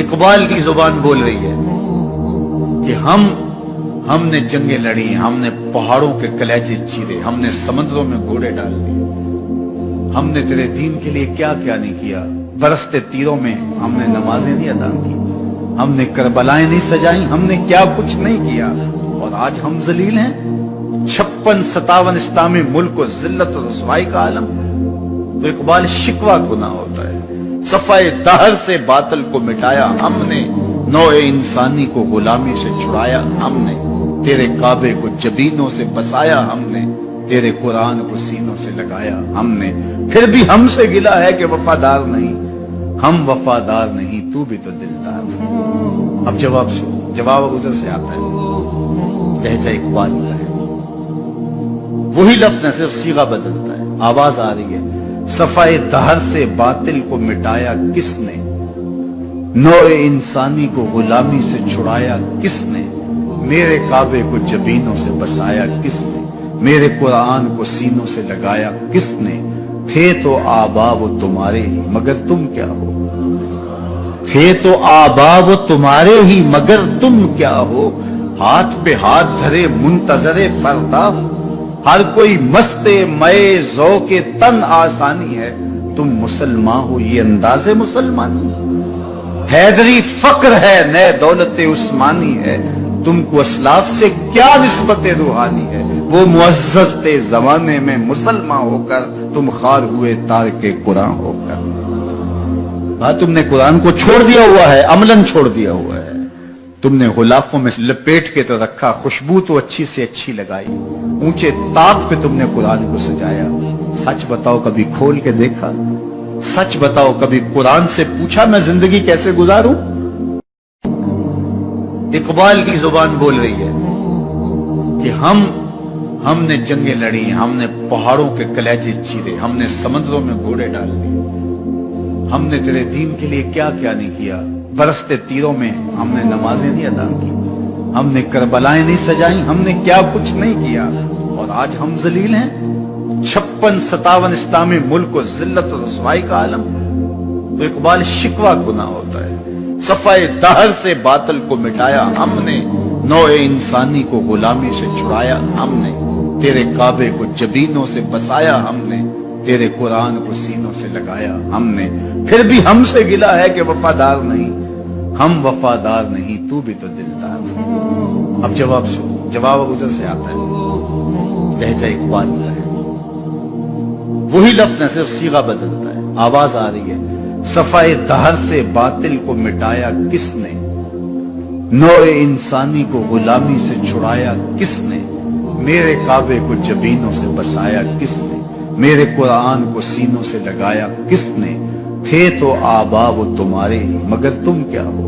इकबाल की जुबान बोल रही है कि हमने जंगें लड़ी, हमने पहाड़ों के कलेजे चीरे, हमने समंदरों में घोड़े डाल दिए, हमने तेरे दीन के लिए क्या क्या नहीं किया। बरसते तीरों में हमने नमाजें नहीं अदा की, हमने करबलाएं नहीं सजाई, हमने क्या कुछ नहीं किया। और आज हम जलील हैं। 56-57 इस्लामी मुल्क को जिल्लत और रुसवाई का आलम। तो इकबाल शिकवा गुना होता है। सफाए दहर से बातिल को मिटाया हमने, नौए इंसानी को गुलामी से छुड़ाया हमने, तेरे काबे को जबीनों से बसाया हमने, तेरे कुरान को सीनों से लगाया हमने। फिर भी हमसे गिला है कि वफादार नहीं, हम वफादार नहीं, तू भी तो दिलदार है। अब जवाब उधर से आता है, लहजा इकबाल का है। वही लफ्ज है, सिर्फ सीगा बदलता है, आवाज आ रही है। सफाए दहर से बातिल को मिटाया किसने, नौए इंसानी को गुलामी से छुड़ाया किसने, मेरे काबे को जबीनों से बसाया किसने, मेरे कुरान को सीनों से लगाया किसने। थे तो आबा वो तुम्हारे ही मगर तुम क्या हो, थे तो आबा वो तुम्हारे ही मगर तुम क्या हो। हाथ पे हाथ धरे मुंतजरे फरदा, हर कोई मस्ते मए ज़ौक़े तन आसानी है, तुम मुसलमान हो ये अंदाज़े मुसलमानी। हैदरी फक्र है नए दौलत उस्मानी है, तुमको असलाफ से क्या निस्बत रूहानी है। वो मुअज़्ज़ज़ थे ज़माने में मुसलमान होकर, तुम खार हुए तारके कुरान होकर। तुमने कुरान को छोड़ दिया हुआ है, अमलन छोड़ दिया हुआ है। तुमने गुलाफों में लपेट के तो रखा, खुशबू तो अच्छी से अच्छी लगाई, ऊंचे ताक पे तुमने कुरान को सजाया। सच बताओ कभी खोल के देखा, सच बताओ कभी कुरान से पूछा मैं जिंदगी कैसे गुजारूं। इकबाल की जुबान बोल रही है कि हमने जंगें लड़ी, हमने पहाड़ों के कलेजे चीरे, हमने समंदरों में घोड़े डाल दिए, हमने तेरे दीन के लिए क्या क्या नहीं किया। बरसते तीरों में हमने नमाजें नहीं अदा की, हमने करबलाएं नहीं सजाई, हमने क्या कुछ नहीं किया। और आज हम जलील हैं। 56-57 इस्लामी मुल्क को जिल्लत और रुसवाई का आलम। तो इकबाल शिकवा गुना होता है। सफाए दहर से बातिल को मिटाया हमने, नौए इंसानी को गुलामी से छुड़ाया हमने, तेरे काबे को जबीनों से बसाया हमने, तेरे कुरान को सीनों से लगाया हमने। फिर भी हमसे गिला है कि वफादार नहीं, हम वफादार नहीं, तू भी तो दिलदार है। अब जवाब उधर से आता है, लहजा इकबाल का है। वही लफ्ज है, सिर्फ सीगा बदलता है, आवाज आ रही है। सफाए दहर से बातिल को मिटाया किसने, नौए इंसानी को गुलामी से छुड़ाया किसने, मेरे काबे को जबीनों से बसाया किसने, मेरे कुरान को सीनों से लगाया किसने। थे तो आबा वो तुम्हारे ही मगर तुम क्या हो,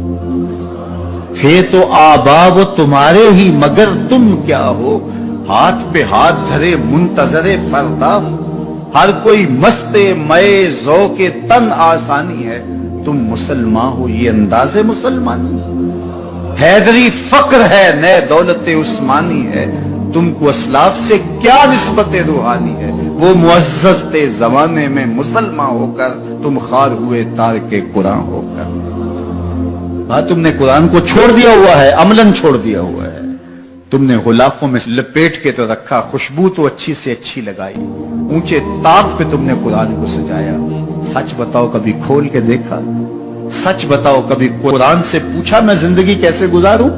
थे तो आबा वो तुम्हारे ही मगर तुम क्या हो। हाथ पे हाथ धरे मुंतजरे फरदा, हर कोई मस्ते मए ज़ौक़े तन आसानी है, तुम मुसलमान हो ये अंदाज़े मुसलमानी। हैदरी फक्र है नए दौलत उस्मानी है, तुमको असलाफ से क्या निस्बत रूहानी है। वो मुअज़्ज़ज़ थे ज़माने में मुसलमान होकर, तुम खार हुए तारके कुरान होकर। तुमने कुरान को छोड़ दिया हुआ है, अमलन छोड़ दिया हुआ है। तुमने गुलाफों में लपेट के तो रखा, खुशबू तो अच्छी से अच्छी लगाई, ऊंचे ताक पे तुमने कुरान को सजाया। सच बताओ कभी खोल के देखा, सच बताओ कभी कुरान से पूछा मैं जिंदगी कैसे गुजारूं।